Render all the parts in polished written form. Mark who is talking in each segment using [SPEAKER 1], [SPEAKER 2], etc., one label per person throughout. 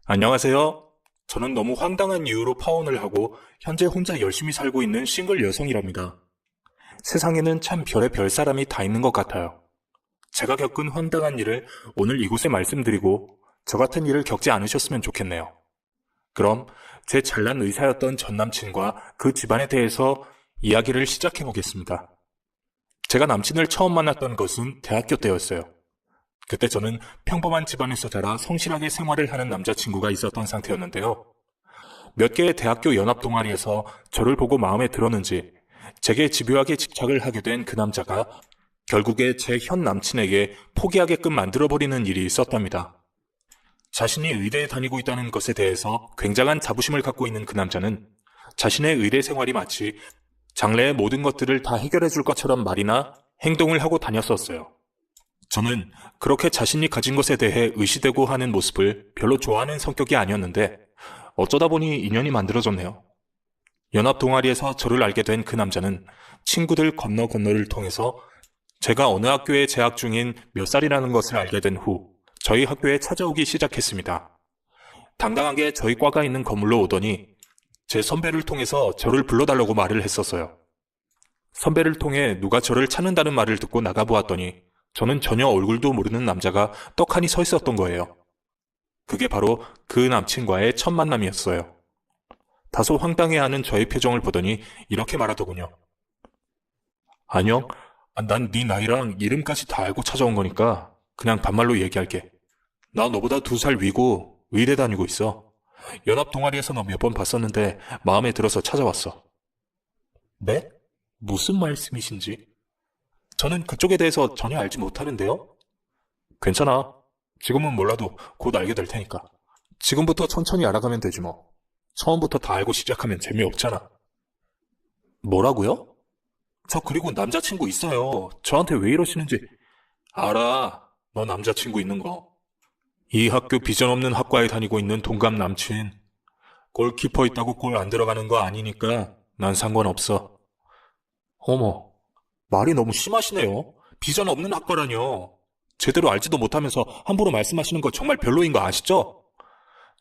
[SPEAKER 1] 안녕하세요. 저는 너무 황당한 이유로 파혼을 하고 현재 혼자 열심히 살고 있는 싱글 여성이랍니다. 세상에는 참 별의별 사람이 다 있는 것 같아요. 제가 겪은 황당한 일을 오늘 이곳에 말씀드리고 저 같은 일을 겪지 않으셨으면 좋겠네요. 그럼 제 잘난 의사였던 전 남친과 그 집안에 대해서 이야기를 시작해 보겠습니다. 제가 남친을 처음 만났던 것은 대학교 때였어요. 그때 저는 평범한 집안에서 자라 성실하게 생활을 하는 남자친구가 있었던 상태였는데요. 몇 개의 대학교 연합 동아리에서 저를 보고 마음에 들었는지 제게 집요하게 집착을 하게 된 그 남자가 결국에 제 현 남친에게 포기하게끔 만들어버리는 일이 있었답니다. 자신이 의대에 다니고 있다는 것에 대해서 굉장한 자부심을 갖고 있는 그 남자는 자신의 의대 생활이 마치 장래의 모든 것들을 다 해결해 줄 것처럼 말이나 행동을 하고 다녔었어요. 저는 그렇게 자신이 가진 것에 대해 의시되고 하는 모습을 별로 좋아하는 성격이 아니었는데 어쩌다 보니 인연이 만들어졌네요. 연합 동아리에서 저를 알게 된 그 남자는 친구들 건너를 통해서 제가 어느 학교에 재학 중인 몇 살이라는 것을 알게 된 후 저희 학교에 찾아오기 시작했습니다. 당당하게 저희 과가 있는 건물로 오더니 제 선배를 통해서 저를 불러달라고 말을 했었어요. 선배를 통해 누가 저를 찾는다는 말을 듣고 나가보았더니 저는 전혀 얼굴도 모르는 남자가 떡하니 서 있었던 거예요. 그게 바로 그 남친과의 첫 만남이었어요. 다소 황당해하는 저의 표정을 보더니 이렇게 말하더군요. 안녕? 난 네 나이랑 이름까지 다 알고 찾아온 거니까 그냥 반말로 얘기할게. 나 너보다 2살 위고 의대 다니고 있어. 연합 동아리에서 너 몇 번 봤었는데 마음에 들어서 찾아왔어. 네? 무슨 말씀이신지? 저는 그쪽에 대해서 전혀 알지 못하는데요? 괜찮아. 지금은 몰라도 곧 알게 될 테니까. 지금부터 천천히 알아가면 되지 뭐. 처음부터 다 알고 시작하면 재미없잖아. 뭐라고요? 저 그리고 남자친구 있어요. 저한테 왜 이러시는지. 알아. 너 남자친구 있는 거. 이 학교 비전 없는 학과에 다니고 있는 동갑 남친. 골키퍼 있다고 골 안 들어가는 거 아니니까 난 상관없어. 어머, 말이 너무 심하시네요. 비전 없는 학과라뇨. 제대로 알지도 못하면서 함부로 말씀하시는 거 정말 별로인 거 아시죠?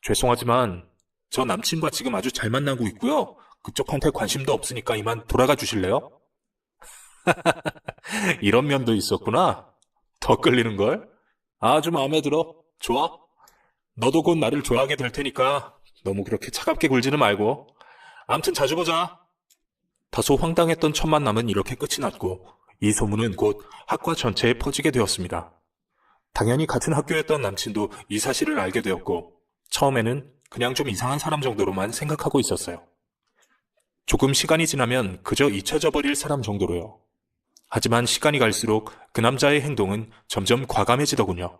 [SPEAKER 1] 죄송하지만 저 남친과 지금 아주 잘 만나고 있고요. 그쪽한테 관심도 없으니까 이만 돌아가 주실래요? 이런 면도 있었구나. 더 끌리는걸? 아주 마음에 들어. 좋아. 너도 곧 나를 좋아하게 될 테니까 너무 그렇게 차갑게 굴지는 말고. 암튼 자주 보자. 다소 황당했던 첫 만남은 이렇게 끝이 났고 이 소문은 곧 학과 전체에 퍼지게 되었습니다. 당연히 같은 학교였던 남친도 이 사실을 알게 되었고 처음에는 그냥 좀 이상한 사람 정도로만 생각하고 있었어요. 조금 시간이 지나면 그저 잊혀져 버릴 사람 정도로요. 하지만 시간이 갈수록 그 남자의 행동은 점점 과감해지더군요.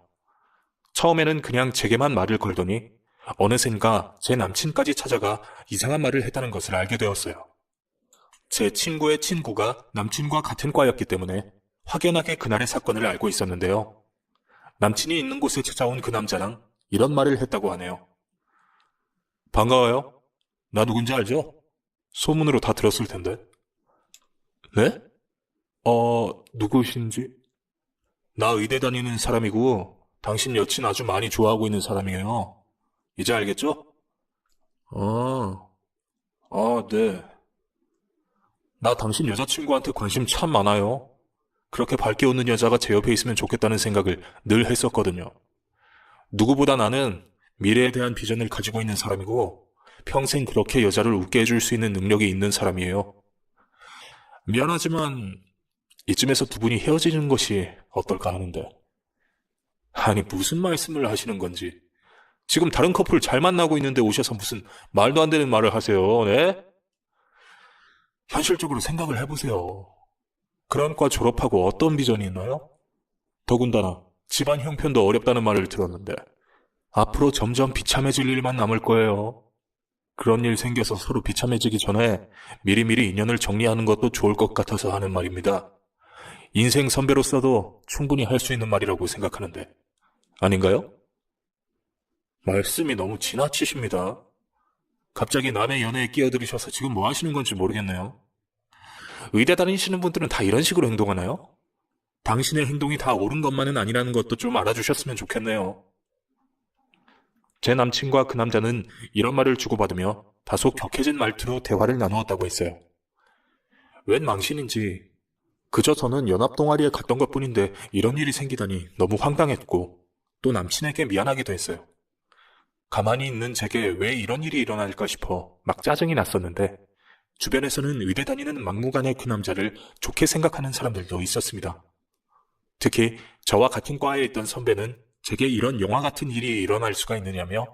[SPEAKER 1] 처음에는 그냥 제게만 말을 걸더니 어느샌가 제 남친까지 찾아가 이상한 말을 했다는 것을 알게 되었어요. 제 친구의 친구가 남친과 같은 과였기 때문에 확연하게 그날의 사건을 알고 있었는데요. 남친이 있는 곳에 찾아온 그 남자랑 이런 말을 했다고 하네요. 반가워요. 나 누군지 알죠? 소문으로 다 들었을 텐데. 네? 누구신지? 나 의대 다니는 사람이고 당신 여친 아주 많이 좋아하고 있는 사람이에요. 이제 알겠죠? 네. 나 당신 여자친구한테 관심 참 많아요. 그렇게 밝게 웃는 여자가 제 옆에 있으면 좋겠다는 생각을 늘 했었거든요. 누구보다 나는 미래에 대한 비전을 가지고 있는 사람이고 평생 그렇게 여자를 웃게 해줄 수 있는 능력이 있는 사람이에요. 미안하지만 이쯤에서 두 분이 헤어지는 것이 어떨까 하는데. 아니 무슨 말씀을 하시는 건지. 지금 다른 커플 잘 만나고 있는데 오셔서 무슨 말도 안 되는 말을 하세요. 네? 현실적으로 생각을 해보세요. 그런 과 졸업하고 어떤 비전이 있나요? 더군다나 집안 형편도 어렵다는 말을 들었는데 앞으로 점점 비참해질 일만 남을 거예요. 그런 일 생겨서 서로 비참해지기 전에 미리미리 인연을 정리하는 것도 좋을 것 같아서 하는 말입니다. 인생 선배로서도 충분히 할 수 있는 말이라고 생각하는데 아닌가요? 말씀이 너무 지나치십니다. 갑자기 남의 연애에 끼어들으셔서 지금 뭐 하시는 건지 모르겠네요. 의대 다니시는 분들은 다 이런 식으로 행동하나요? 당신의 행동이 다 옳은 것만은 아니라는 것도 좀 알아주셨으면 좋겠네요. 제 남친과 그 남자는 이런 말을 주고받으며 다소 격해진 말투로 대화를 나누었다고 했어요. 웬 망신인지 그저 저는 연합 동아리에 갔던 것뿐인데 이런 일이 생기다니 너무 황당했고 또 남친에게 미안하기도 했어요. 가만히 있는 제게 왜 이런 일이 일어날까 싶어 막 짜증이 났었는데 주변에서는 의대 다니는 막무가내 그 남자를 좋게 생각하는 사람들도 있었습니다. 특히 저와 같은 과에 있던 선배는 제게 이런 영화 같은 일이 일어날 수가 있느냐며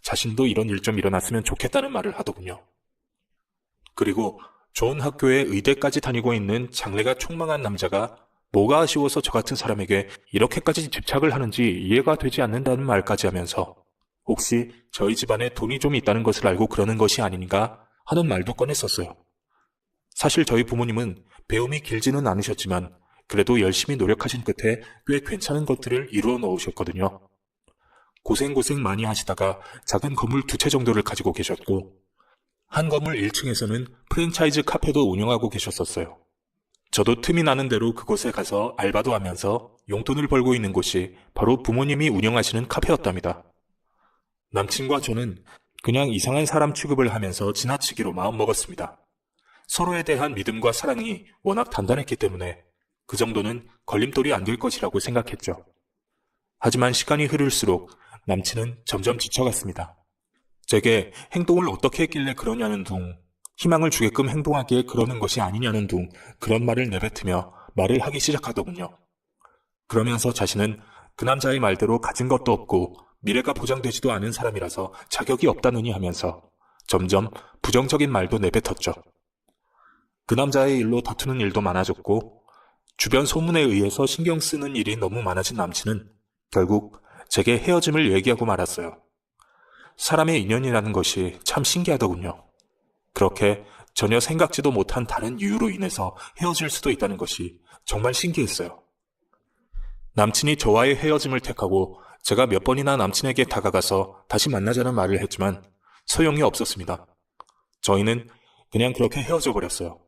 [SPEAKER 1] 자신도 이런 일 좀 일어났으면 좋겠다는 말을 하더군요. 그리고 좋은 학교에 의대까지 다니고 있는 장래가 촉망한 남자가 뭐가 아쉬워서 저 같은 사람에게 이렇게까지 집착을 하는지 이해가 되지 않는다는 말까지 하면서 혹시 저희 집안에 돈이 좀 있다는 것을 알고 그러는 것이 아닌가 하는 말도 꺼냈었어요. 사실 저희 부모님은 배움이 길지는 않으셨지만 그래도 열심히 노력하신 끝에 꽤 괜찮은 것들을 이루어 놓으셨거든요. 고생 많이 하시다가 작은 건물 2채 정도를 가지고 계셨고 한 건물 1층에서는 프랜차이즈 카페도 운영하고 계셨었어요. 저도 틈이 나는 대로 그곳에 가서 알바도 하면서 용돈을 벌고 있는 곳이 바로 부모님이 운영하시는 카페였답니다. 남친과 저는 그냥 이상한 사람 취급을 하면서 지나치기로 마음먹었습니다. 서로에 대한 믿음과 사랑이 워낙 단단했기 때문에 그 정도는 걸림돌이 안 될 것이라고 생각했죠. 하지만 시간이 흐를수록 남친은 점점 지쳐갔습니다. 제게 행동을 어떻게 했길래 그러냐는 둥, 희망을 주게끔 행동하기에 그러는 것이 아니냐는 둥 그런 말을 내뱉으며 말을 하기 시작하더군요. 그러면서 자신은 그 남자의 말대로 가진 것도 없고 미래가 보장되지도 않은 사람이라서 자격이 없다느니 하면서 점점 부정적인 말도 내뱉었죠. 그 남자의 일로 다투는 일도 많아졌고 주변 소문에 의해서 신경 쓰는 일이 너무 많아진 남친은 결국 제게 헤어짐을 얘기하고 말았어요. 사람의 인연이라는 것이 참 신기하더군요. 그렇게 전혀 생각지도 못한 다른 이유로 인해서 헤어질 수도 있다는 것이 정말 신기했어요. 남친이 저와의 헤어짐을 택하고 제가 몇 번이나 남친에게 다가가서 다시 만나자는 말을 했지만 소용이 없었습니다. 저희는 그냥 그렇게 헤어져 버렸어요.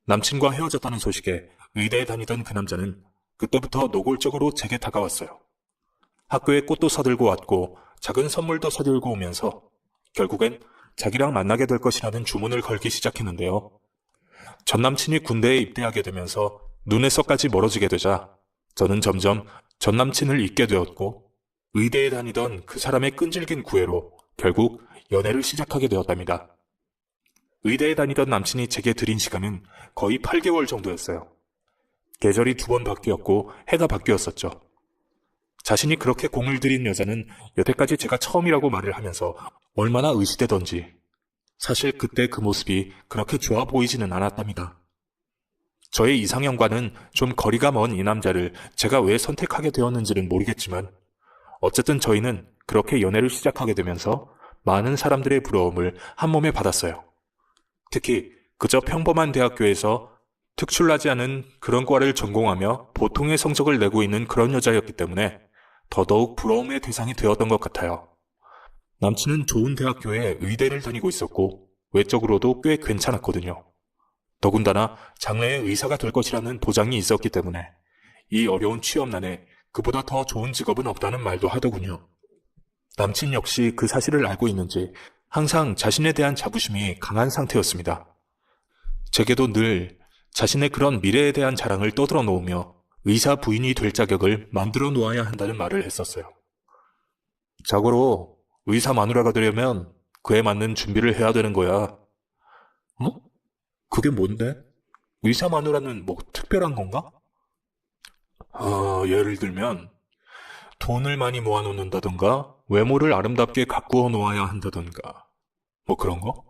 [SPEAKER 1] 남친과 헤어졌다는 소식에 의대에 다니던 그 남자는 그때부터 노골적으로 제게 다가왔어요. 학교에 꽃도 사들고 왔고 작은 선물도 사들고 오면서 결국엔 자기랑 만나게 될 것이라는 주문을 걸기 시작했는데요. 전 남친이 군대에 입대하게 되면서 눈에서까지 멀어지게 되자 저는 점점 전 남친을 잊게 되었고 의대에 다니던 그 사람의 끈질긴 구애로 결국 연애를 시작하게 되었답니다. 의대에 다니던 남친이 제게 들인 시간은 거의 8개월 정도였어요. 계절이 2번 바뀌었고 해가 바뀌었었죠. 자신이 그렇게 공을 들인 여자는 여태까지 제가 처음이라고 말을 하면서 얼마나 의시되던지 사실 그때 그 모습이 그렇게 좋아 보이지는 않았답니다. 저의 이상형과는 좀 거리가 먼 이 남자를 제가 왜 선택하게 되었는지는 모르겠지만 어쨌든 저희는 그렇게 연애를 시작하게 되면서 많은 사람들의 부러움을 한몸에 받았어요. 특히 그저 평범한 대학교에서 특출나지 않은 그런 과를 전공하며 보통의 성적을 내고 있는 그런 여자였기 때문에 더더욱 부러움의 대상이 되었던 것 같아요. 남친은 좋은 대학교에 의대를 다니고 있었고 외적으로도 꽤 괜찮았거든요. 더군다나 장래에 의사가 될 것이라는 보장이 있었기 때문에 이 어려운 취업난에 그보다 더 좋은 직업은 없다는 말도 하더군요. 남친 역시 그 사실을 알고 있는지 항상 자신에 대한 자부심이 강한 상태였습니다. 제게도 늘 자신의 그런 미래에 대한 자랑을 떠들어 놓으며 의사 부인이 될 자격을 만들어 놓아야 한다는 말을 했었어요. 자고로 의사 마누라가 되려면 그에 맞는 준비를 해야 되는 거야. 뭐? 그게 뭔데? 의사 마누라는 뭐 특별한 건가? 예를 들면 돈을 많이 모아놓는다던가 외모를 아름답게 가꾸어 놓아야 한다던가 뭐 그런 거?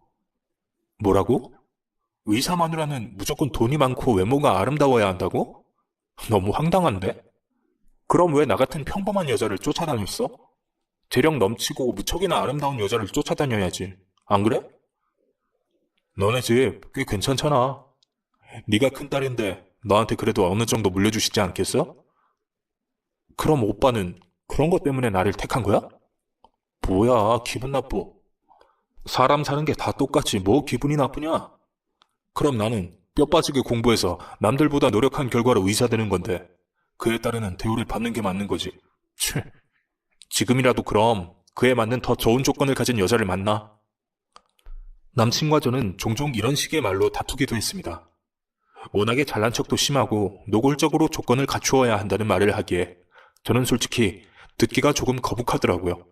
[SPEAKER 1] 뭐라고? 의사 마누라는 무조건 돈이 많고 외모가 아름다워야 한다고? 너무 황당한데? 그럼 왜 나 같은 평범한 여자를 쫓아다녔어? 재력 넘치고 무척이나 아름다운 여자를 쫓아다녀야지. 안 그래? 너네 집 꽤 괜찮잖아. 네가 큰딸인데 너한테 그래도 어느 정도 물려주시지 않겠어? 그럼 오빠는 그런 것 때문에 나를 택한 거야? 뭐야, 기분 나빠. 사람 사는 게 다 똑같지 뭐 기분이 나쁘냐? 그럼 나는 뼈 빠지게 공부해서 남들보다 노력한 결과로 의사 되는 건데 그에 따르는 대우를 받는 게 맞는 거지. 지금이라도 그럼 그에 맞는 더 좋은 조건을 가진 여자를 만나. 남친과 저는 종종 이런 식의 말로 다투기도 했습니다. 워낙에 잘난 척도 심하고 노골적으로 조건을 갖추어야 한다는 말을 하기에 저는 솔직히 듣기가 조금 거북하더라고요.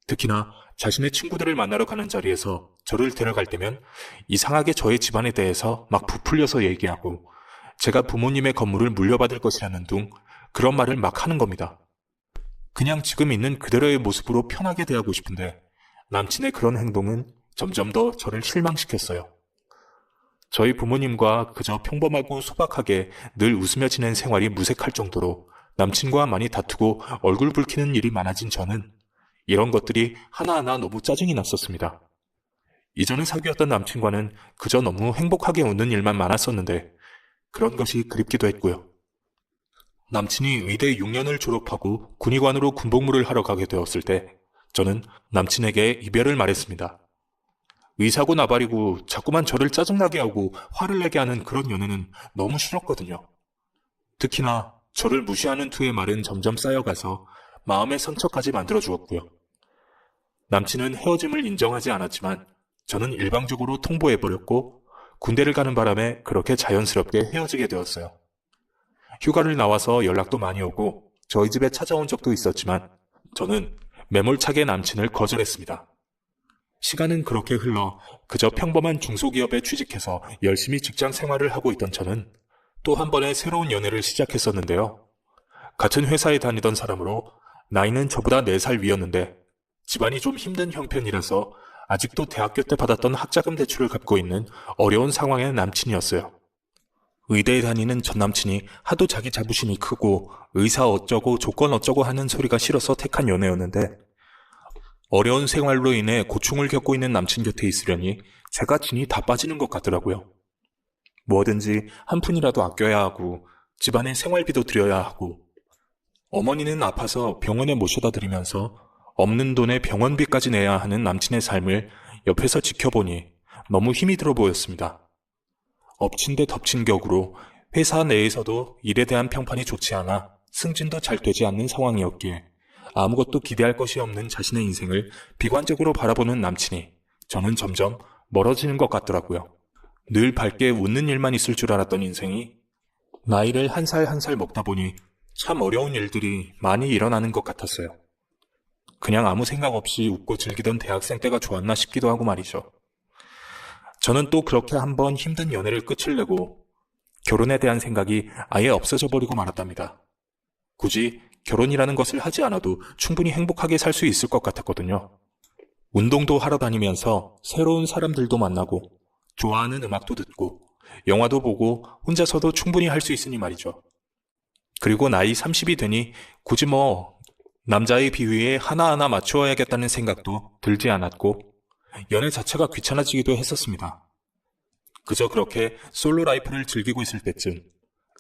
[SPEAKER 1] 특히나 자신의 친구들을 만나러 가는 자리에서 저를 데려갈 때면 이상하게 저의 집안에 대해서 막 부풀려서 얘기하고 제가 부모님의 건물을 물려받을 것이라는 둥 그런 말을 막 하는 겁니다. 그냥 지금 있는 그대로의 모습으로 편하게 대하고 싶은데 남친의 그런 행동은 점점 더 저를 실망시켰어요. 저희 부모님과 그저 평범하고 소박하게 늘 웃으며 지낸 생활이 무색할 정도로 남친과 많이 다투고 얼굴 붉히는 일이 많아진 저는 이런 것들이 하나하나 너무 짜증이 났었습니다. 이전에 사귀었던 남친과는 그저 너무 행복하게 웃는 일만 많았었는데 그런 것이 그립기도 했고요. 남친이 의대 6년을 졸업하고 군의관으로 군복무를 하러 가게 되었을 때 저는 남친에게 이별을 말했습니다. 의사고 나발이고 자꾸만 저를 짜증나게 하고 화를 내게 하는 그런 연애는 너무 싫었거든요. 특히나 저를 무시하는 투의 말은 점점 쌓여가서 마음의 상처까지 만들어주었고요. 남친은 헤어짐을 인정하지 않았지만 저는 일방적으로 통보해버렸고 군대를 가는 바람에 그렇게 자연스럽게 헤어지게 되었어요. 휴가를 나와서 연락도 많이 오고 저희 집에 찾아온 적도 있었지만 저는 매몰차게 남친을 거절했습니다. 시간은 그렇게 흘러 그저 평범한 중소기업에 취직해서 열심히 직장 생활을 하고 있던 저는 또 한 번의 새로운 연애를 시작했었는데요. 같은 회사에 다니던 사람으로 나이는 저보다 4살 위였는데 집안이 좀 힘든 형편이라서 아직도 대학교 때 받았던 학자금 대출을 갚고 있는 어려운 상황의 남친이었어요. 의대에 다니는 전 남친이 하도 자기 자부심이 크고 의사 어쩌고 조건 어쩌고 하는 소리가 싫어서 택한 연애였는데 어려운 생활로 인해 고충을 겪고 있는 남친 곁에 있으려니 제가 진이 다 빠지는 것 같더라고요. 뭐든지 한 푼이라도 아껴야 하고 집안에 생활비도 들여야 하고 어머니는 아파서 병원에 모셔다 드리면서 없는 돈에 병원비까지 내야 하는 남친의 삶을 옆에서 지켜보니 너무 힘이 들어 보였습니다. 엎친 데 덮친 격으로 회사 내에서도 일에 대한 평판이 좋지 않아 승진도 잘 되지 않는 상황이었기에 아무것도 기대할 것이 없는 자신의 인생을 비관적으로 바라보는 남친이 저는 점점 멀어지는 것 같더라고요. 늘 밝게 웃는 일만 있을 줄 알았던 인생이 나이를 한 살 한 살 먹다 보니 참 어려운 일들이 많이 일어나는 것 같았어요. 그냥 아무 생각 없이 웃고 즐기던 대학생 때가 좋았나 싶기도 하고 말이죠. 저는 또 그렇게 한번 힘든 연애를 끝을 내고 결혼에 대한 생각이 아예 없어져 버리고 말았답니다. 굳이 결혼이라는 것을 하지 않아도 충분히 행복하게 살 수 있을 것 같았거든요. 운동도 하러 다니면서 새로운 사람들도 만나고 좋아하는 음악도 듣고 영화도 보고 혼자서도 충분히 할 수 있으니 말이죠. 그리고 나이 30이 되니 굳이 남자의 비위에 하나하나 맞추어야겠다는 생각도 들지 않았고 연애 자체가 귀찮아지기도 했었습니다. 그저 그렇게 솔로 라이프를 즐기고 있을 때쯤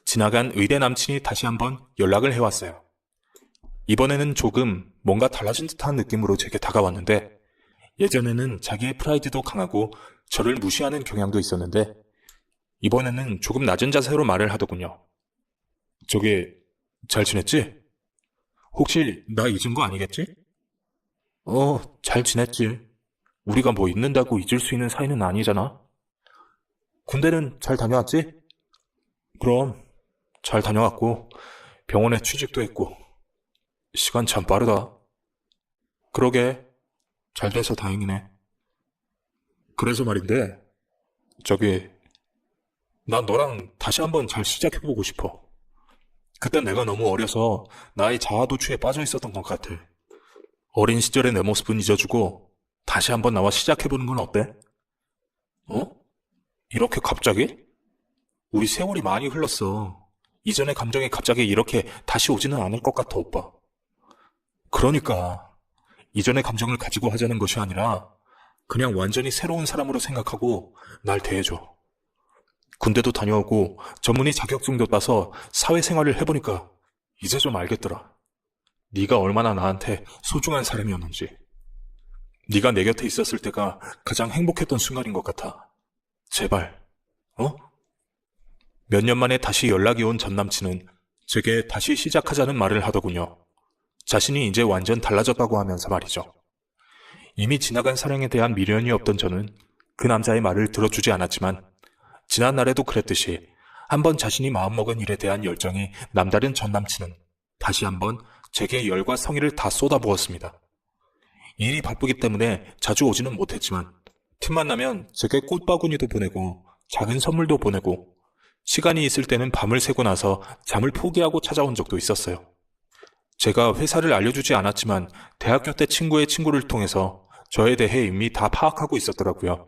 [SPEAKER 1] 지나간 의대 남친이 다시 한번 연락을 해왔어요. 이번에는 조금 뭔가 달라진 듯한 느낌으로 제게 다가왔는데 예전에는 자기의 프라이드도 강하고 저를 무시하는 경향도 있었는데 이번에는 조금 낮은 자세로 말을 하더군요. 저기 잘 지냈지? 혹시 나 잊은 거 아니겠지? 잘 지냈지. 우리가 뭐 잊는다고 잊을 수 있는 사이는 아니잖아. 군대는 잘 다녀왔지? 그럼 잘 다녀왔고 병원에 취직도 했고 시간 참 빠르다. 그러게 잘 돼서 다행이네. 그래서 말인데 저기 나 너랑 다시 한번 잘 시작해보고 싶어. 그땐 내가 너무 어려서 나의 자아도취에 빠져 있었던 것 같아. 어린 시절의 내 모습은 잊어주고 다시 한번 나와 시작해보는 건 어때? 이렇게 갑자기? 우리 세월이 많이 흘렀어. 이전의 감정이 갑자기 이렇게 다시 오지는 않을 것 같아, 오빠. 그러니까 이전의 감정을 가지고 하자는 것이 아니라 그냥 완전히 새로운 사람으로 생각하고 날 대해줘. 군대도 다녀오고 전문의 자격증도 따서 사회생활을 해보니까 이제 좀 알겠더라. 네가 얼마나 나한테 소중한 사람이었는지. 네가 내 곁에 있었을 때가 가장 행복했던 순간인 것 같아. 제발, 몇 년 만에 다시 연락이 온 전 남친은 제게 다시 시작하자는 말을 하더군요. 자신이 이제 완전 달라졌다고 하면서 말이죠. 이미 지나간 사랑에 대한 미련이 없던 저는 그 남자의 말을 들어주지 않았지만 지난날에도 그랬듯이 한번 자신이 마음먹은 일에 대한 열정이 남다른 전 남친은 다시 한번 제게 열과 성의를 다 쏟아부었습니다. 일이 바쁘기 때문에 자주 오지는 못했지만 틈만 나면 제게 꽃바구니도 보내고 작은 선물도 보내고 시간이 있을 때는 밤을 새고 나서 잠을 포기하고 찾아온 적도 있었어요. 제가 회사를 알려주지 않았지만 대학교 때 친구의 친구를 통해서 저에 대해 이미 다 파악하고 있었더라고요.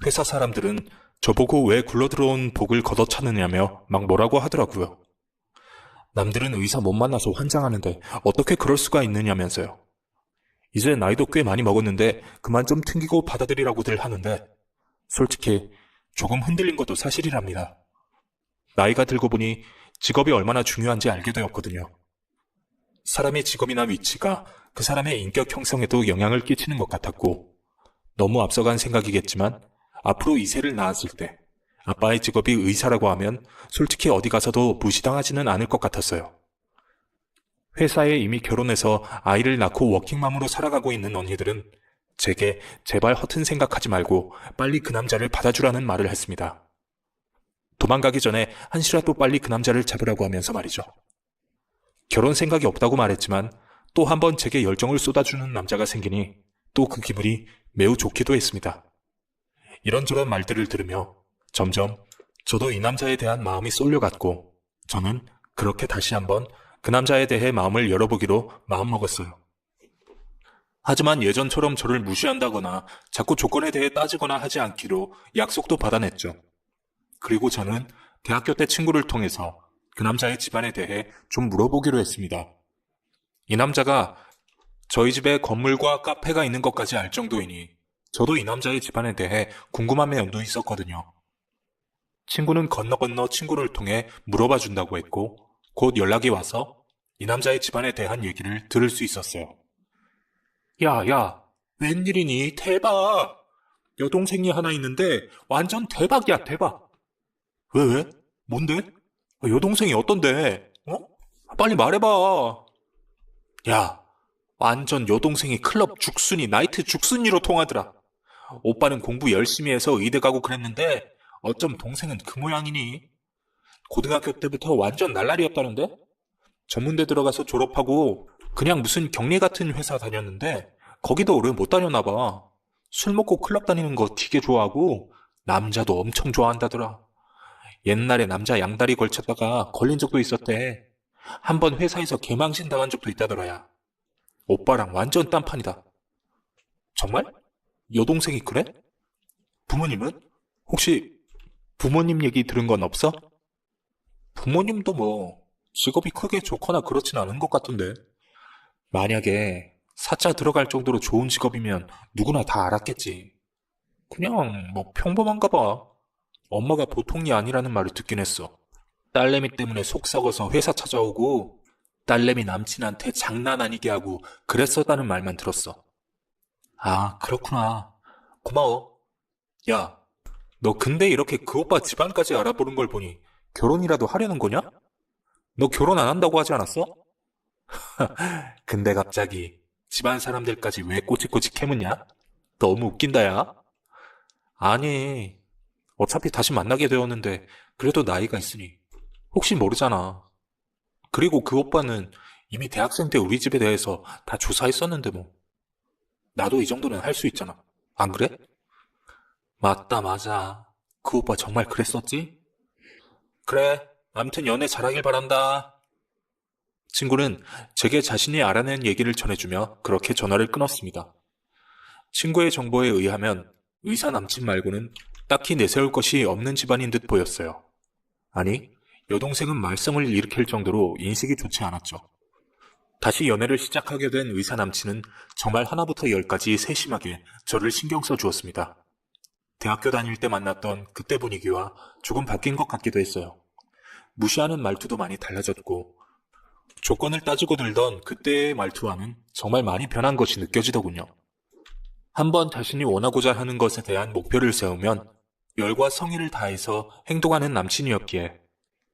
[SPEAKER 1] 회사 사람들은 저보고 왜 굴러들어온 복을 걷어차느냐며 막 뭐라고 하더라고요. 남들은 의사 못 만나서 환장하는데 어떻게 그럴 수가 있느냐면서요. 이제 나이도 꽤 많이 먹었는데 그만 좀 튕기고 받아들이라고들 하는데 솔직히 조금 흔들린 것도 사실이랍니다. 나이가 들고 보니 직업이 얼마나 중요한지 알게 되었거든요. 사람의 직업이나 위치가 그 사람의 인격 형성에도 영향을 끼치는 것 같았고 너무 앞서간 생각이겠지만 앞으로 이세를 낳았을 때 아빠의 직업이 의사라고 하면 솔직히 어디 가서도 무시당하지는 않을 것 같았어요. 회사에 이미 결혼해서 아이를 낳고 워킹맘으로 살아가고 있는 언니들은 제게 제발 허튼 생각하지 말고 빨리 그 남자를 받아주라는 말을 했습니다. 도망가기 전에 한시라도 빨리 그 남자를 잡으라고 하면서 말이죠. 결혼 생각이 없다고 말했지만 또 한 번 제게 열정을 쏟아주는 남자가 생기니 또 그 기분이 매우 좋기도 했습니다. 이런저런 말들을 들으며 점점 저도 이 남자에 대한 마음이 쏠려갔고 저는 그렇게 다시 한번 그 남자에 대해 마음을 열어보기로 마음먹었어요. 하지만 예전처럼 저를 무시한다거나 자꾸 조건에 대해 따지거나 하지 않기로 약속도 받아냈죠. 그리고 저는 대학교 때 친구를 통해서 그 남자의 집안에 대해 좀 물어보기로 했습니다. 이 남자가 저희 집에 건물과 카페가 있는 것까지 알 정도이니 저도 이 남자의 집안에 대해 궁금한 면도 있었거든요. 친구는 건너 친구를 통해 물어봐 준다고 했고 곧 연락이 와서 이 남자의 집안에 대한 얘기를 들을 수 있었어요. 야, 웬일이니? 대박! 여동생이 하나 있는데 완전 대박이야, 대박! 왜? 뭔데? 여동생이 어떤데? 빨리 말해봐. 야, 완전 여동생이 클럽 죽순이, 나이트 죽순이로 통하더라. 오빠는 공부 열심히 해서 의대 가고 그랬는데 어쩜 동생은 그 모양이니? 고등학교 때부터 완전 날라리였다는데? 전문대 들어가서 졸업하고 그냥 무슨 경리 같은 회사 다녔는데 거기도 오래 못 다녔나 봐. 술 먹고 클럽 다니는 거 되게 좋아하고 남자도 엄청 좋아한다더라. 옛날에 남자 양다리 걸쳤다가 걸린 적도 있었대. 한번 회사에서 개망신 당한 적도 있다더라야. 오빠랑 완전 딴판이다. 정말? 여동생이 그래? 부모님은? 혹시 부모님 얘기 들은 건 없어? 부모님도 뭐 직업이 크게 좋거나 그렇진 않은 것 같던데. 만약에 사자 들어갈 정도로 좋은 직업이면 누구나 다 알았겠지. 그냥 뭐 평범한가 봐. 엄마가 보통이 아니라는 말을 듣긴 했어. 딸내미 때문에 속 썩어서 회사 찾아오고 딸내미 남친한테 장난 아니게 하고 그랬었다는 말만 들었어. 아, 그렇구나. 고마워. 야, 너 근데 이렇게 그 오빠 집안까지 알아보는 걸 보니 결혼이라도 하려는 거냐? 너 결혼 안 한다고 하지 않았어? 근데 갑자기 집안 사람들까지 왜 꼬치꼬치 캐묻냐? 너무 웃긴다, 야. 아니, 어차피 다시 만나게 되었는데 그래도 나이가 있으니 혹시 모르잖아. 그리고 그 오빠는 이미 대학생 때 우리 집에 대해서 다 조사했었는데 뭐. 나도 이 정도는 할 수 있잖아. 안 그래? 맞다, 맞아. 그 오빠 정말 그랬었지? 그래, 암튼 연애 잘하길 바란다. 친구는 제게 자신이 알아낸 얘기를 전해주며 그렇게 전화를 끊었습니다. 친구의 정보에 의하면 의사 남친 말고는 딱히 내세울 것이 없는 집안인 듯 보였어요. 아니, 여동생은 말썽을 일으킬 정도로 인식이 좋지 않았죠. 다시 연애를 시작하게 된 의사 남친은 정말 하나부터 열까지 세심하게 저를 신경 써 주었습니다. 대학교 다닐 때 만났던 그때 분위기와 조금 바뀐 것 같기도 했어요. 무시하는 말투도 많이 달라졌고 조건을 따지고 들던 그때의 말투와는 정말 많이 변한 것이 느껴지더군요. 한번 자신이 원하고자 하는 것에 대한 목표를 세우면 열과 성의를 다해서 행동하는 남친이었기에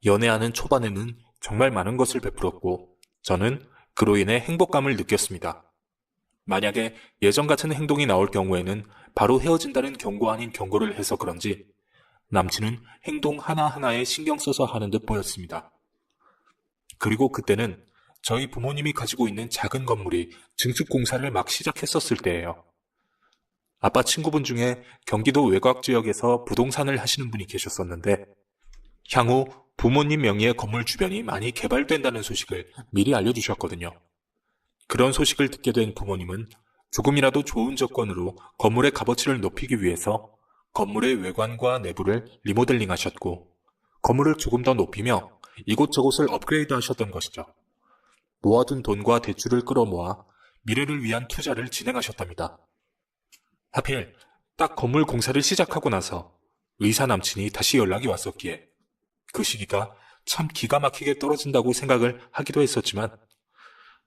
[SPEAKER 1] 연애하는 초반에는 정말 많은 것을 베풀었고 저는 그로 인해 행복감을 느꼈습니다. 만약에 예전 같은 행동이 나올 경우에는 바로 헤어진다는 경고 아닌 경고를 해서 그런지 남친은 행동 하나하나에 신경 써서 하는 듯 보였습니다. 그리고 그때는 저희 부모님이 가지고 있는 작은 건물이 증축 공사를 막 시작했었을 때예요. 아빠 친구분 중에 경기도 외곽 지역에서 부동산을 하시는 분이 계셨었는데 향후 부모님 명의의 건물 주변이 많이 개발된다는 소식을 미리 알려주셨거든요. 그런 소식을 듣게 된 부모님은 조금이라도 좋은 조건으로 건물의 값어치를 높이기 위해서 건물의 외관과 내부를 리모델링 하셨고 건물을 조금 더 높이며 이곳저곳을 업그레이드 하셨던 것이죠. 모아둔 돈과 대출을 끌어모아 미래를 위한 투자를 진행하셨답니다. 하필 딱 건물 공사를 시작하고 나서 의사 남친이 다시 연락이 왔었기에 그 시기가 참 기가 막히게 떨어진다고 생각을 하기도 했었지만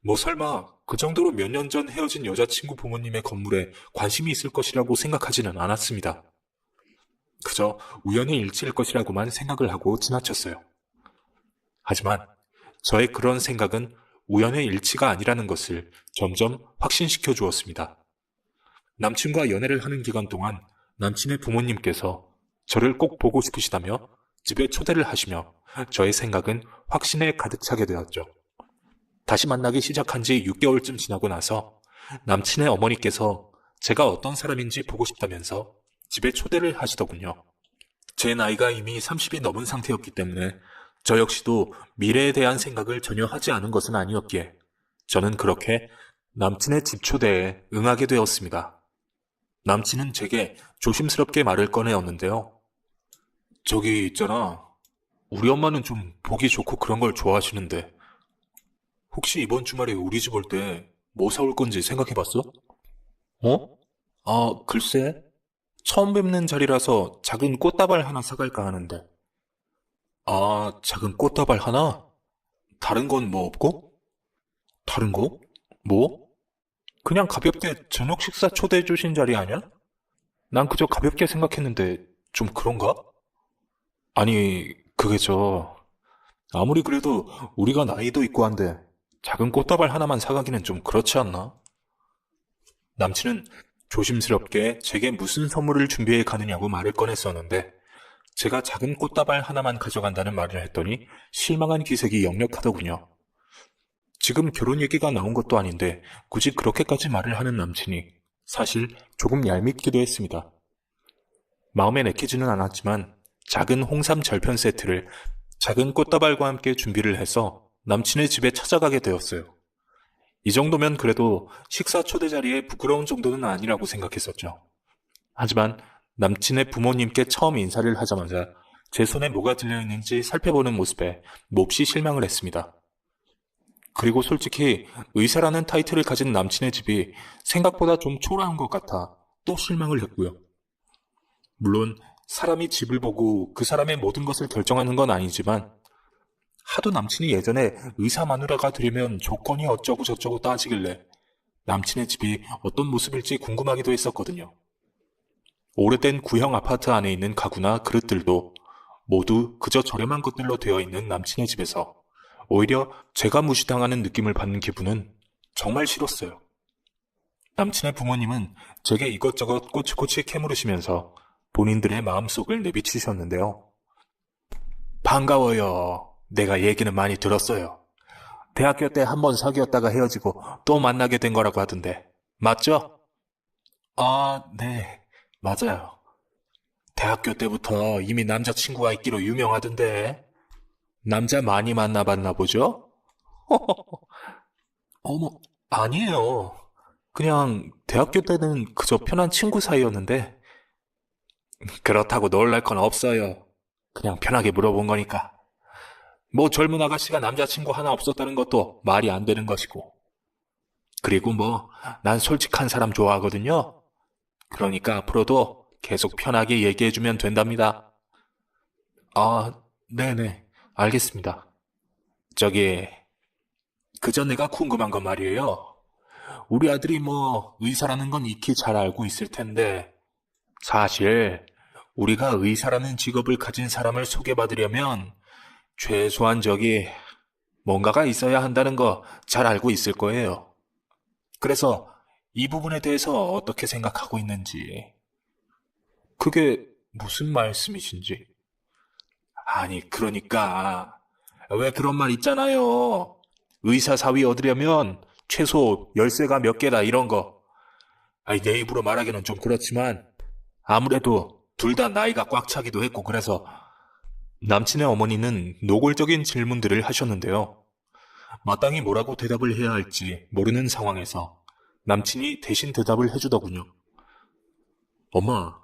[SPEAKER 1] 뭐 설마 그 정도로 몇 년 전 헤어진 여자친구 부모님의 건물에 관심이 있을 것이라고 생각하지는 않았습니다. 그저 우연의 일치일 것이라고만 생각을 하고 지나쳤어요. 하지만 저의 그런 생각은 우연의 일치가 아니라는 것을 점점 확신시켜 주었습니다. 남친과 연애를 하는 기간 동안 남친의 부모님께서 저를 꼭 보고 싶으시다며 집에 초대를 하시며 저의 생각은 확신에 가득 차게 되었죠. 다시 만나기 시작한 지 6개월쯤 지나고 나서 남친의 어머니께서 제가 어떤 사람인지 보고 싶다면서 집에 초대를 하시더군요. 제 나이가 이미 30이 넘은 상태였기 때문에 저 역시도 미래에 대한 생각을 전혀 하지 않은 것은 아니었기에 저는 그렇게 남친의 집 초대에 응하게 되었습니다. 남친은 제게 조심스럽게 말을 꺼내었는데요. 저기 있잖아. 우리 엄마는 좀 보기 좋고 그런 걸 좋아하시는데 혹시 이번 주말에 우리 집 올 때 뭐 사올 건지 생각해봤어? 어? 글쎄. 처음 뵙는 자리라서 작은 꽃다발 하나 사갈까 하는데. 작은 꽃다발 하나? 다른 건 뭐 없고? 다른 거? 뭐? 그냥 가볍게 저녁 식사 초대해 주신 자리 아니야? 난 그저 가볍게 생각했는데 좀 그런가? 아니, 아무리 그래도 우리가 나이도 있고 한데 작은 꽃다발 하나만 사가기는 좀 그렇지 않나? 남친은 조심스럽게 제게 무슨 선물을 준비해 가느냐고 말을 꺼냈었는데 제가 작은 꽃다발 하나만 가져간다는 말을 했더니 실망한 기색이 역력하더군요. 지금 결혼 얘기가 나온 것도 아닌데 굳이 그렇게까지 말을 하는 남친이 사실 조금 얄밉기도 했습니다. 마음에 내키지는 않았지만 작은 홍삼 절편 세트를 작은 꽃다발과 함께 준비를 해서 남친의 집에 찾아가게 되었어요. 이 정도면 그래도 식사 초대 자리에 부끄러운 정도는 아니라고 생각했었죠. 하지만 남친의 부모님께 처음 인사를 하자마자 제 손에 뭐가 들려있는지 살펴보는 모습에 몹시 실망을 했습니다. 그리고 솔직히 의사라는 타이틀을 가진 남친의 집이 생각보다 좀 초라한 것 같아 또 실망을 했고요. 물론 사람이 집을 보고 그 사람의 모든 것을 결정하는 건 아니지만 하도 남친이 예전에 의사 마누라가 되려면 조건이 어쩌고 저쩌고 따지길래 남친의 집이 어떤 모습일지 궁금하기도 했었거든요. 오래된 구형 아파트 안에 있는 가구나 그릇들도 모두 그저 저렴한 것들로 되어 있는 남친의 집에서 오히려 제가 무시당하는 느낌을 받는 기분은 정말 싫었어요. 남친의 부모님은 제게 이것저것 꼬치꼬치 캐물으시면서 본인들의 마음속을 내비치셨는데요. 반가워요. 내가 얘기는 많이 들었어요. 대학교 때 한 번 사귀었다가 헤어지고 또 만나게 된 거라고 하던데 맞죠? 네, 맞아요. 대학교 때부터 이미 남자친구가 있기로 유명하던데 남자 많이 만나봤나 보죠? 어머, 아니에요. 그냥 대학교 때는 그저 편한 친구 사이였는데 그렇다고 놀랄 건 없어요. 그냥 편하게 물어본 거니까. 뭐 젊은 아가씨가 남자친구 하나 없었다는 것도 말이 안 되는 것이고. 그리고 난 솔직한 사람 좋아하거든요. 그러니까 앞으로도 계속 편하게 얘기해주면 된답니다. 네네, 알겠습니다. 그저 내가 궁금한 건 말이에요. 우리 아들이 의사라는 건 익히 잘 알고 있을 텐데, 사실 우리가 의사라는 직업을 가진 사람을 소개받으려면 최소한 뭔가가 있어야 한다는 거 잘 알고 있을 거예요. 그래서 이 부분에 대해서 어떻게 생각하고 있는지. 그게 무슨 말씀이신지. 아니, 그러니까 왜 그런 말 있잖아요. 의사 사위 얻으려면 최소 열쇠가 몇 개다 이런 거. 아니, 내 입으로 말하기는 좀 그렇지만 아무래도 둘 다 나이가 꽉 차기도 했고 그래서 남친의 어머니는 노골적인 질문들을 하셨는데요. 마땅히 뭐라고 대답을 해야 할지 모르는 상황에서 남친이 대신 대답을 해주더군요. 엄마,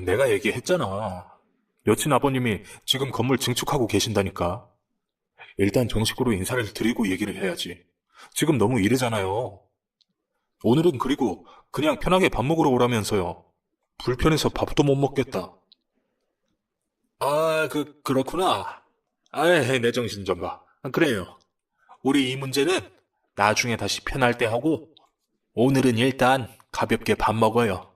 [SPEAKER 1] 내가 얘기했잖아. 여친 아버님이 지금 건물 증축하고 계신다니까. 일단 정식으로 인사를 드리고 얘기를 해야지. 지금 너무 이르잖아요. 오늘은 그리고 그냥 편하게 밥 먹으러 오라면서요. 불편해서 밥도 못 먹겠다. 아, 그렇구나. 아이, 내 정신 좀 봐. 그래요. 우리 이 문제는 나중에 다시 편할 때 하고, 오늘은 일단 가볍게 밥 먹어요.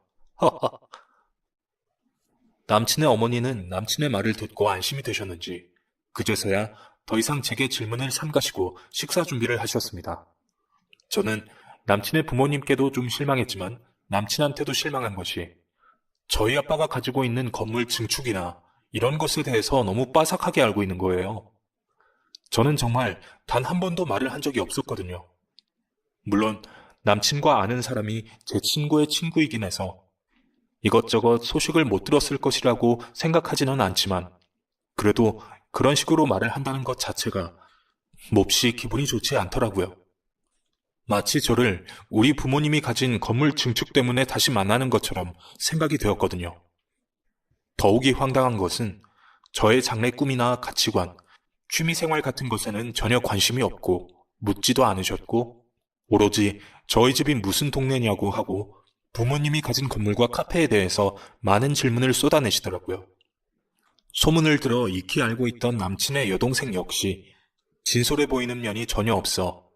[SPEAKER 1] 남친의 어머니는 남친의 말을 듣고 안심이 되셨는지, 그제서야 더 이상 제게 질문을 삼가시고 식사 준비를 하셨습니다. 저는 남친의 부모님께도 좀 실망했지만, 남친한테도 실망한 것이, 저희 아빠가 가지고 있는 건물 증축이나 이런 것에 대해서 너무 빠삭하게 알고 있는 거예요. 저는 정말 단 한 번도 말을 한 적이 없었거든요. 물론 남친과 아는 사람이 제 친구의 친구이긴 해서 이것저것 소식을 못 들었을 것이라고 생각하지는 않지만 그래도 그런 식으로 말을 한다는 것 자체가 몹시 기분이 좋지 않더라고요. 마치 저를 우리 부모님이 가진 건물 증축 때문에 다시 만나는 것처럼 생각이 되었거든요. 더욱이 황당한 것은 저의 장래 꿈이나 가치관, 취미생활 같은 것에는 전혀 관심이 없고 묻지도 않으셨고 오로지 저희 집이 무슨 동네냐고 하고 부모님이 가진 건물과 카페에 대해서 많은 질문을 쏟아내시더라고요. 소문을 들어 익히 알고 있던 남친의 여동생 역시 진솔해 보이는 면이 전혀 없어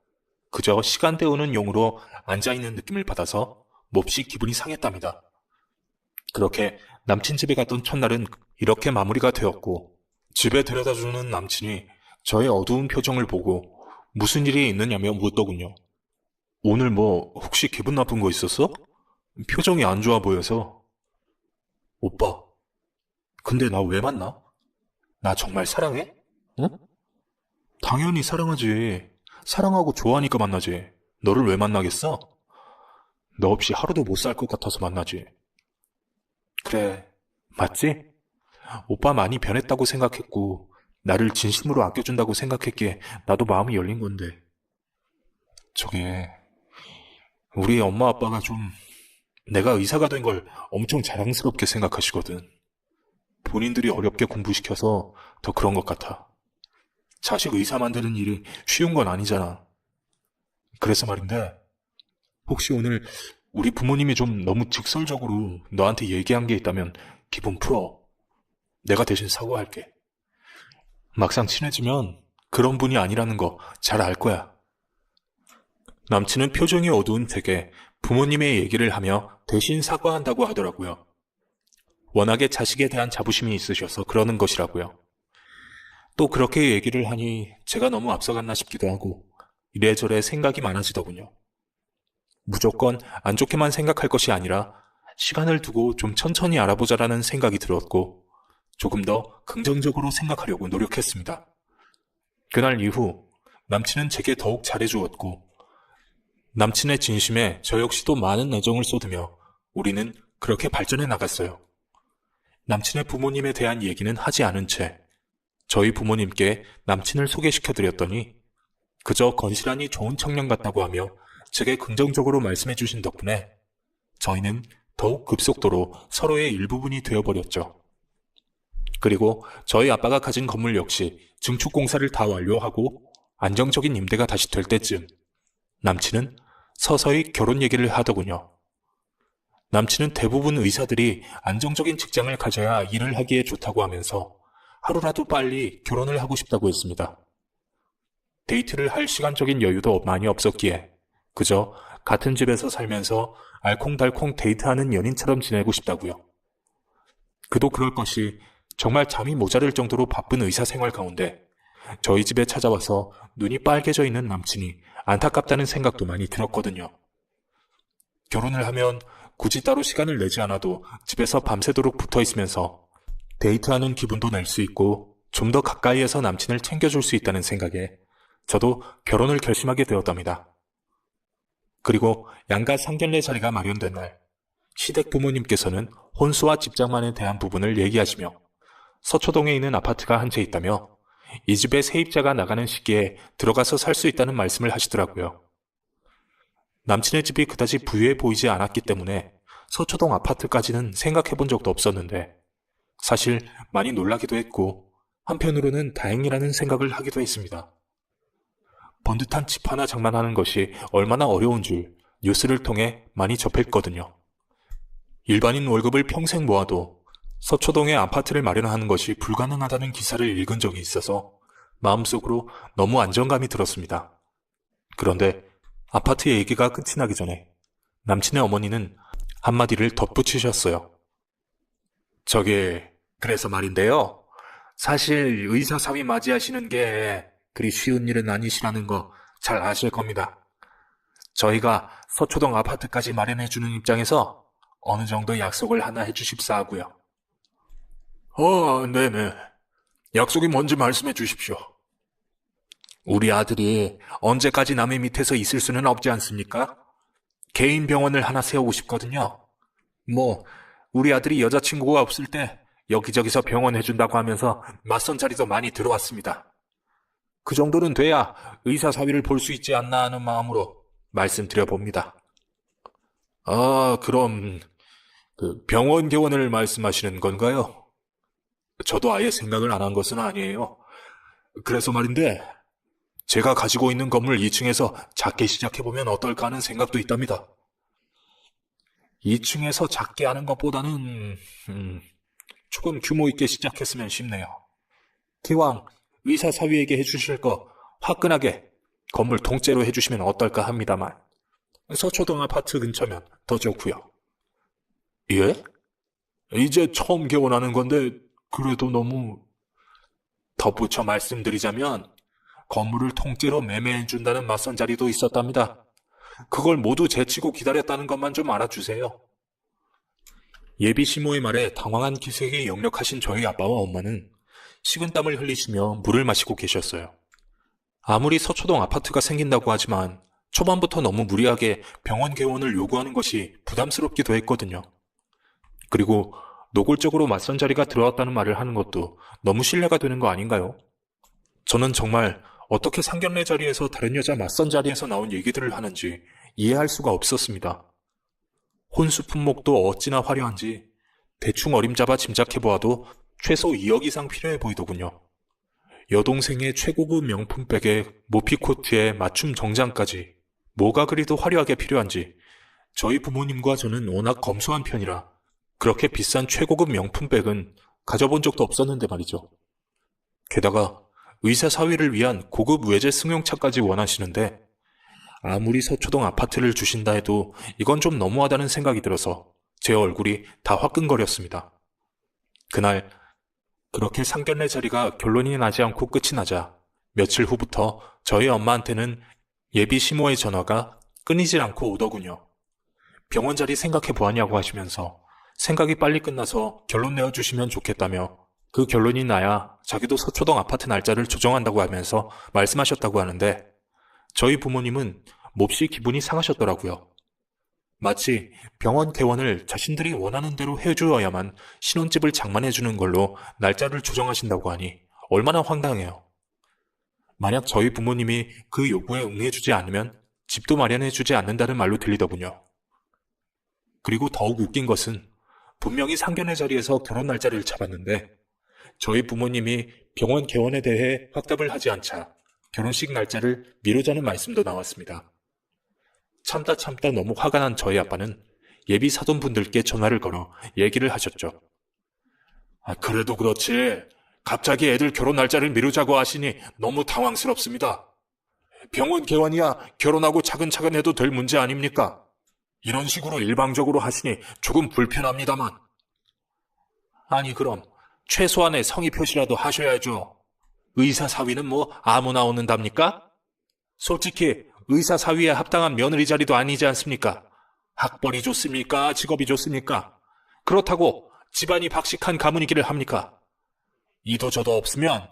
[SPEAKER 1] 그저 시간 때우는 용으로 앉아있는 느낌을 받아서 몹시 기분이 상했답니다. 그렇게 남친 집에 갔던 첫날은 이렇게 마무리가 되었고 집에 데려다주는 남친이 저의 어두운 표정을 보고 무슨 일이 있느냐며 묻더군요. 오늘 뭐 혹시 기분 나쁜 거 있었어? 표정이 안 좋아 보여서. 오빠, 근데 나 왜 만나? 나 정말 사랑해? 응? 당연히 사랑하지. 사랑하고 좋아하니까 만나지. 너를 왜 만나겠어? 너 없이 하루도 못 살 것 같아서 만나지. 그래, 맞지? 오빠 많이 변했다고 생각했고 나를 진심으로 아껴준다고 생각했기에 나도 마음이 열린 건데 저게 우리 엄마 아빠가 좀 내가 의사가 된 걸 엄청 자랑스럽게 생각하시거든. 본인들이 어렵게 공부시켜서 더 그런 것 같아. 자식 의사 만드는 일이 쉬운 건 아니잖아. 그래서 말인데 혹시 오늘 우리 부모님이 좀 너무 직설적으로 너한테 얘기한 게 있다면 기분 풀어. 내가 대신 사과할게. 막상 친해지면 그런 분이 아니라는 거 잘 알 거야. 남친은 표정이 어두운 되게 부모님의 얘기를 하며 대신 사과한다고 하더라고요. 워낙에 자식에 대한 자부심이 있으셔서 그러는 것이라고요. 또 그렇게 얘기를 하니 제가 너무 앞서갔나 싶기도 하고 이래저래 생각이 많아지더군요. 무조건 안 좋게만 생각할 것이 아니라 시간을 두고 좀 천천히 알아보자라는 생각이 들었고 조금 더 긍정적으로 생각하려고 노력했습니다. 그날 이후 남친은 제게 더욱 잘해주었고 남친의 진심에 저 역시도 많은 애정을 쏟으며 우리는 그렇게 발전해 나갔어요. 남친의 부모님에 대한 얘기는 하지 않은 채 저희 부모님께 남친을 소개시켜드렸더니 그저 건실하니 좋은 청년 같다고 하며 제게 긍정적으로 말씀해 주신 덕분에 저희는 더욱 급속도로 서로의 일부분이 되어버렸죠. 그리고 저희 아빠가 가진 건물 역시 증축 공사를 다 완료하고 안정적인 임대가 다시 될 때쯤 남친은 서서히 결혼 얘기를 하더군요. 남친은 대부분 의사들이 안정적인 직장을 가져야 일을 하기에 좋다고 하면서 하루라도 빨리 결혼을 하고 싶다고 했습니다. 데이트를 할 시간적인 여유도 많이 없었기에 그저 같은 집에서 살면서 알콩달콩 데이트하는 연인처럼 지내고 싶다고요. 그도 그럴 것이 정말 잠이 모자랄 정도로 바쁜 의사 생활 가운데 저희 집에 찾아와서 눈이 빨개져 있는 남친이 안타깝다는 생각도 많이 들었거든요. 결혼을 하면 굳이 따로 시간을 내지 않아도 집에서 밤새도록 붙어 있으면서 데이트하는 기분도 낼 수 있고 좀 더 가까이에서 남친을 챙겨줄 수 있다는 생각에 저도 결혼을 결심하게 되었답니다. 그리고 양가 상견례 자리가 마련된 날, 시댁 부모님께서는 혼수와 집장만에 대한 부분을 얘기하시며 서초동에 있는 아파트가 한 채 있다며 이 집에 세입자가 나가는 시기에 들어가서 살 수 있다는 말씀을 하시더라고요. 남친의 집이 그다지 부유해 보이지 않았기 때문에 서초동 아파트까지는 생각해 본 적도 없었는데 사실 많이 놀라기도 했고 한편으로는 다행이라는 생각을 하기도 했습니다. 번듯한 집 하나 장만하는 것이 얼마나 어려운 줄 뉴스를 통해 많이 접했거든요. 일반인 월급을 평생 모아도 서초동에 아파트를 마련하는 것이 불가능하다는 기사를 읽은 적이 있어서 마음속으로 너무 안정감이 들었습니다. 그런데 아파트 얘기가 끝이 나기 전에 남친의 어머니는 한마디를 덧붙이셨어요. 그래서 말인데요. 사실 의사 사위 맞이하시는 게 그리 쉬운 일은 아니시라는 거 잘 아실 겁니다. 저희가 서초동 아파트까지 마련해주는 입장에서 어느 정도 약속을 하나 해주십사 하고요. 네네. 약속이 뭔지 말씀해 주십시오. 우리 아들이 언제까지 남의 밑에서 있을 수는 없지 않습니까? 개인 병원을 하나 세우고 싶거든요. 우리 아들이 여자친구가 없을 때 여기저기서 병원 해준다고 하면서 맞선 자리도 많이 들어왔습니다. 그 정도는 돼야 의사 사위를 볼 수 있지 않나 하는 마음으로 말씀드려봅니다. 그럼 병원 개원을 말씀하시는 건가요? 저도 아예 생각을 안 한 것은 아니에요. 그래서 말인데 제가 가지고 있는 건물 2층에서 작게 시작해보면 어떨까 하는 생각도 있답니다. 2층에서 작게 하는 것보다는 조금 규모 있게 시작했으면 싶네요. 기왕 의사 사위에게 해주실 거 화끈하게 건물 통째로 해주시면 어떨까 합니다만 서초동 아파트 근처면 더 좋고요. 예? 이제 처음 개원하는 건데 그래도 너무... 덧붙여 말씀드리자면 건물을 통째로 매매해준다는 맞선 자리도 있었답니다. 그걸 모두 제치고 기다렸다는 것만 좀 알아주세요. 예비 시모의 말에 당황한 기색이 역력하신 저희 아빠와 엄마는 식은땀을 흘리시며 물을 마시고 계셨어요. 아무리 서초동 아파트가 생긴다고 하지만 초반부터 너무 무리하게 병원 개원을 요구하는 것이 부담스럽기도 했거든요. 그리고 노골적으로 맞선 자리가 들어왔다는 말을 하는 것도 너무 신뢰가 되는 거 아닌가요? 저는 정말 어떻게 상견례 자리에서 다른 여자 맞선 자리에서 나온 얘기들을 하는지 이해할 수가 없었습니다. 혼수 품목도 어찌나 화려한지 대충 어림잡아 짐작해보아도 최소 2억 이상 필요해 보이더군요. 여동생의 최고급 명품백에 모피코트에 맞춤 정장까지 뭐가 그리도 화려하게 필요한지 저희 부모님과 저는 워낙 검소한 편이라 그렇게 비싼 최고급 명품백은 가져본 적도 없었는데 말이죠. 게다가 의사 사위를 위한 고급 외제 승용차까지 원하시는데 아무리 서초동 아파트를 주신다 해도 이건 좀 너무하다는 생각이 들어서 제 얼굴이 다 화끈거렸습니다. 그날 그렇게 상견례 자리가 결론이 나지 않고 끝이 나자 며칠 후부터 저희 엄마한테는 예비 시모의 전화가 끊이질 않고 오더군요. 병원 자리 생각해 보았냐고 하시면서 생각이 빨리 끝나서 결론 내어주시면 좋겠다며 그 결론이 나야 자기도 서초동 아파트 날짜를 조정한다고 하면서 말씀하셨다고 하는데 저희 부모님은 몹시 기분이 상하셨더라고요. 마치 병원 개원을 자신들이 원하는 대로 해주어야만 신혼집을 장만해주는 걸로 날짜를 조정하신다고 하니 얼마나 황당해요. 만약 저희 부모님이 그 요구에 응해주지 않으면 집도 마련해주지 않는다는 말로 들리더군요. 그리고 더욱 웃긴 것은 분명히 상견례 자리에서 결혼 날짜를 잡았는데 저희 부모님이 병원 개원에 대해 확답을 하지 않자 결혼식 날짜를 미루자는 말씀도 나왔습니다. 참다 너무 화가 난 저희 아빠는 예비 사돈분들께 전화를 걸어 얘기를 하셨죠. 그래도 그렇지 갑자기 애들 결혼 날짜를 미루자고 하시니 너무 당황스럽습니다. 병원 개원이야 결혼하고 차근차근 해도 될 문제 아닙니까? 이런 식으로 일방적으로 하시니 조금 불편합니다만. 아니 그럼 최소한의 성의 표시라도 하셔야죠. 의사 사위는 뭐 아무나 얻는답니까? 솔직히 의사 사위에 합당한 며느리 자리도 아니지 않습니까? 학벌이 좋습니까? 직업이 좋습니까? 그렇다고 집안이 박식한 가문이기를 합니까? 이도저도 없으면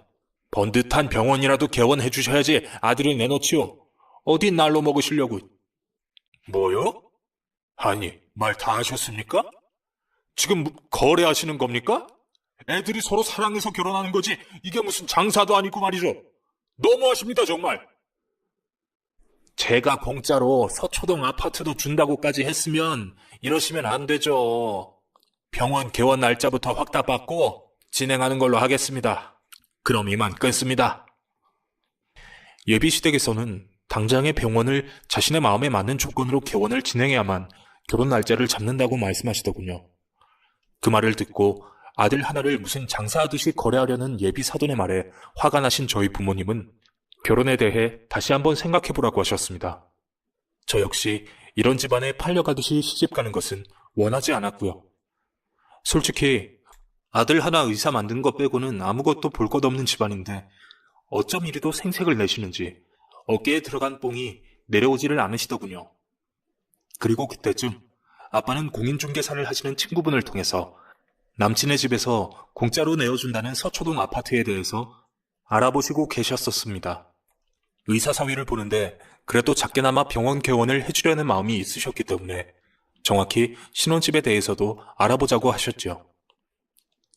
[SPEAKER 1] 번듯한 병원이라도 개원해 주셔야지 아들을 내놓지요. 어디 날로 먹으시려고. 뭐요? 아니, 말 다 하셨습니까? 지금 거래하시는 겁니까? 애들이 서로 사랑해서 결혼하는 거지 이게 무슨 장사도 아니고 말이죠. 너무하십니다 정말. 제가 공짜로 서초동 아파트도 준다고까지 했으면 이러시면 안 되죠. 병원 개원 날짜부터 확답받고 진행하는 걸로 하겠습니다. 그럼 이만 끊습니다. 예비시댁에서는 당장의 병원을 자신의 마음에 맞는 조건으로 개원을 진행해야만 결혼 날짜를 잡는다고 말씀하시더군요. 그 말을 듣고 아들 하나를 무슨 장사하듯이 거래하려는 예비 사돈의 말에 화가 나신 저희 부모님은 결혼에 대해 다시 한번 생각해보라고 하셨습니다. 저 역시 이런 집안에 팔려가듯이 시집가는 것은 원하지 않았고요. 솔직히 아들 하나 의사 만든 것 빼고는 아무것도 볼 것 없는 집안인데 어쩜 이리도 생색을 내시는지 어깨에 들어간 뽕이 내려오지를 않으시더군요. 그리고 그때쯤 아빠는 공인중개사를 하시는 친구분을 통해서 남친의 집에서 공짜로 내어준다는 서초동 아파트에 대해서 알아보시고 계셨었습니다. 의사 사위를 보는데 그래도 작게나마 병원 개원을 해주려는 마음이 있으셨기 때문에 정확히 신혼집에 대해서도 알아보자고 하셨죠.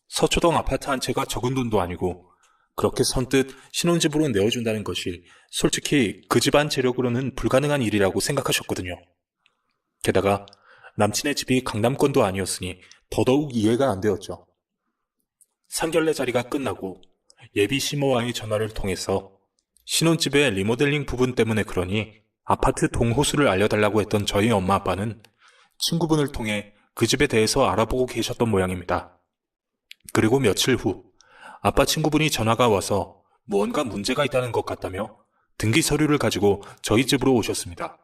[SPEAKER 1] 서초동 아파트 한 채가 적은 돈도 아니고 그렇게 선뜻 신혼집으로 내어준다는 것이 솔직히 그 집안 재력으로는 불가능한 일이라고 생각하셨거든요. 게다가 남친의 집이 강남권도 아니었으니 더더욱 이해가 안 되었죠. 상견례 자리가 끝나고 예비 시모와의 전화를 통해서 신혼집의 리모델링 부분 때문에 그러니 아파트 동호수를 알려달라고 했던 저희 엄마 아빠는 친구분을 통해 그 집에 대해서 알아보고 계셨던 모양입니다. 그리고 며칠 후 아빠 친구분이 전화가 와서 무언가 문제가 있다는 것 같다며 등기 서류를 가지고 저희 집으로 오셨습니다.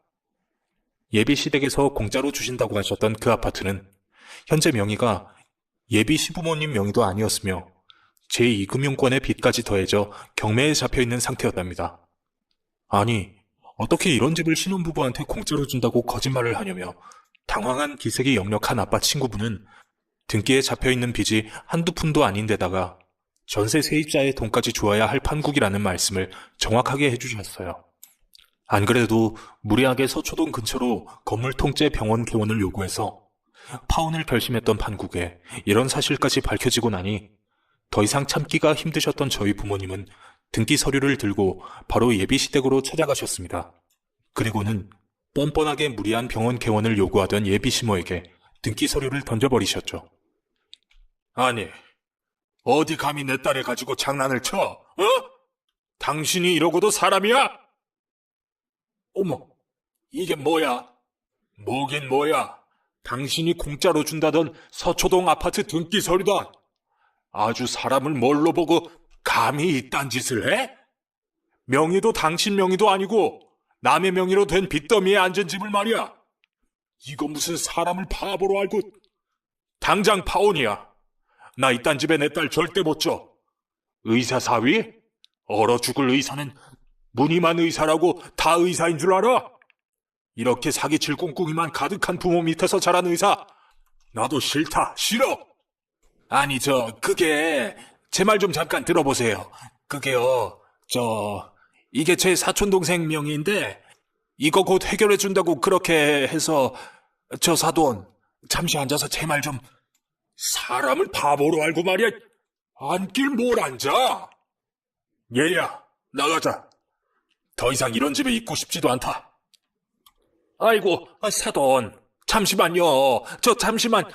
[SPEAKER 1] 예비 시댁에서 공짜로 주신다고 하셨던 그 아파트는 현재 명의가 예비 시부모님 명의도 아니었으며 제2금융권의 빚까지 더해져 경매에 잡혀있는 상태였답니다. 아니, 어떻게 이런 집을 신혼부부한테 공짜로 준다고 거짓말을 하냐며 당황한 기색이 역력한 아빠 친구분은 등기에 잡혀있는 빚이 한두 푼도 아닌데다가 전세 세입자의 돈까지 주어야 할 판국이라는 말씀을 정확하게 해주셨어요. 안 그래도 무리하게 서초동 근처로 건물 통째 병원 개원을 요구해서 파혼을 결심했던 판국에 이런 사실까지 밝혀지고 나니 더 이상 참기가 힘드셨던 저희 부모님은 등기 서류를 들고 바로 예비시댁으로 찾아가셨습니다. 그리고는 뻔뻔하게 무리한 병원 개원을 요구하던 예비시모에게 등기 서류를 던져버리셨죠. 아니, 어디 감히 내 딸을 가지고 장난을 쳐? 어? 당신이 이러고도 사람이야? 어머, 이게 뭐야? 뭐긴 뭐야? 당신이 공짜로 준다던 서초동 아파트 등기 서류다. 아주 사람을 뭘로 보고 감히 이딴 짓을 해? 명의도 당신 명의도 아니고 남의 명의로 된 빚더미에 앉은 집을 말이야. 이거 무슨 사람을 바보로 알고. 당장 파혼이야. 나 이딴 집에 내 딸 절대 못 줘. 의사 사위? 얼어 죽을 의사는 무늬만 의사라고 다 의사인 줄 알아? 이렇게 사기칠 꿍꿍이만 가득한 부모 밑에서 자란 의사 나도 싫다. 싫어. 아니 그게 제 말 좀 잠깐 들어보세요. 그게요 이게 제 사촌동생 명의인데 이거 곧 해결해 준다고 그렇게 해서 저 사돈 잠시 앉아서 제 말 좀. 사람을 바보로 알고 말이야. 앉길 뭘 앉아. 얘야 나가자. 더 이상 이런 집에 있고 싶지도 않다. 아이고 사돈 잠시만요. 잠시만.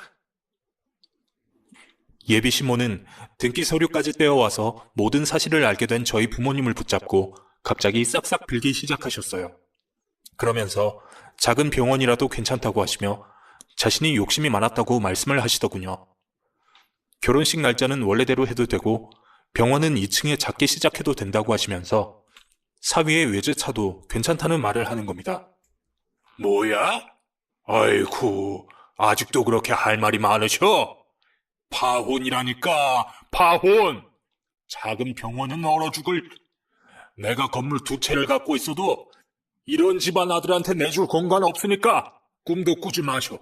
[SPEAKER 1] 예비시모는 등기 서류까지 떼어와서 모든 사실을 알게 된 저희 부모님을 붙잡고 갑자기 싹싹 빌기 시작하셨어요. 그러면서 작은 병원이라도 괜찮다고 하시며 자신이 욕심이 많았다고 말씀을 하시더군요. 결혼식 날짜는 원래대로 해도 되고 병원은 2층에 작게 시작해도 된다고 하시면서 사위의 외제차도 괜찮다는 말을 하는 겁니다. 뭐야? 아이고, 아직도 그렇게 할 말이 많으셔? 파혼이라니까, 파혼! 작은 병원은 얼어 죽을. 내가 건물 2채를 갖고 있어도 이런 집안 아들한테 내줄 공간 없으니까 꿈도 꾸지 마셔.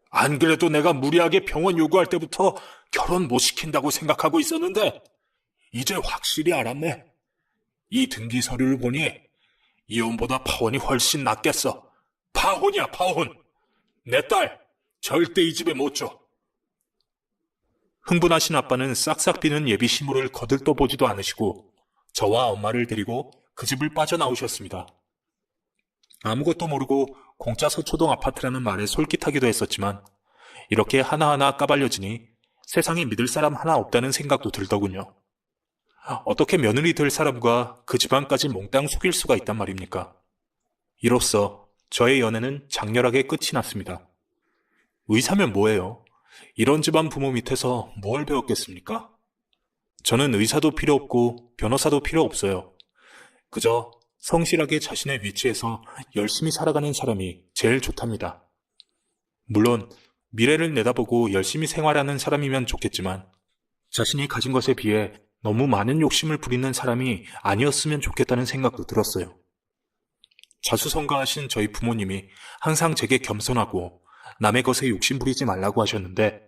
[SPEAKER 1] 안 그래도 내가 무리하게 병원 요구할 때부터 결혼 못 시킨다고 생각하고 있었는데 이제 확실히 알았네. 이 등기 서류를 보니 이혼보다 파혼이 훨씬 낫겠어. 파혼이야, 파혼. 내 딸 절대 이 집에 못 줘. 흥분하신 아빠는 싹싹 비는 예비 시무를 거들떠보지도 않으시고 저와 엄마를 데리고 그 집을 빠져나오셨습니다. 아무것도 모르고 공짜 서초동 아파트라는 말에 솔깃하기도 했었지만 이렇게 하나하나 까발려지니 세상에 믿을 사람 하나 없다는 생각도 들더군요. 어떻게 며느리 될 사람과 그 집안까지 몽땅 속일 수가 있단 말입니까? 이로써 저의 연애는 장렬하게 끝이 났습니다. 의사면 뭐예요? 이런 집안 부모 밑에서 뭘 배웠겠습니까? 저는 의사도 필요 없고 변호사도 필요 없어요. 그저 성실하게 자신의 위치에서 열심히 살아가는 사람이 제일 좋답니다. 물론 미래를 내다보고 열심히 생활하는 사람이면 좋겠지만 자신이 가진 것에 비해 너무 많은 욕심을 부리는 사람이 아니었으면 좋겠다는 생각도 들었어요. 자수성가하신 저희 부모님이 항상 제게 겸손하고 남의 것에 욕심 부리지 말라고 하셨는데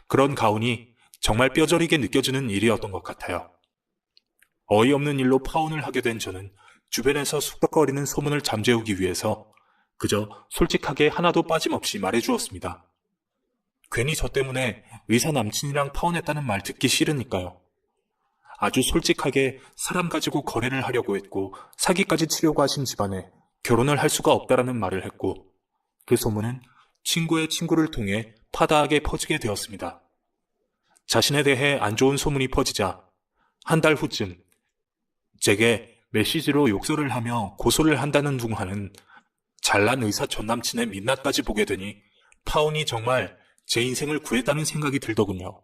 [SPEAKER 1] 그런 가훈이 정말 뼈저리게 느껴지는 일이었던 것 같아요. 어이없는 일로 파혼을 하게 된 저는 주변에서 쑥덕거리는 소문을 잠재우기 위해서 그저 솔직하게 하나도 빠짐없이 말해주었습니다. 괜히 저 때문에 의사 남친이랑 파혼했다는 말 듣기 싫으니까요. 아주 솔직하게 사람 가지고 거래를 하려고 했고 사기까지 치려고 하신 집안에 결혼을 할 수가 없다라는 말을 했고 그 소문은 친구의 친구를 통해 파다하게 퍼지게 되었습니다. 자신에 대해 안 좋은 소문이 퍼지자 한 달 후쯤 제게 메시지로 욕설을 하며 고소를 한다는 둥 하는 잘난 의사 전남친의 민낯까지 보게 되니 파혼이 정말 제 인생을 구했다는 생각이 들더군요.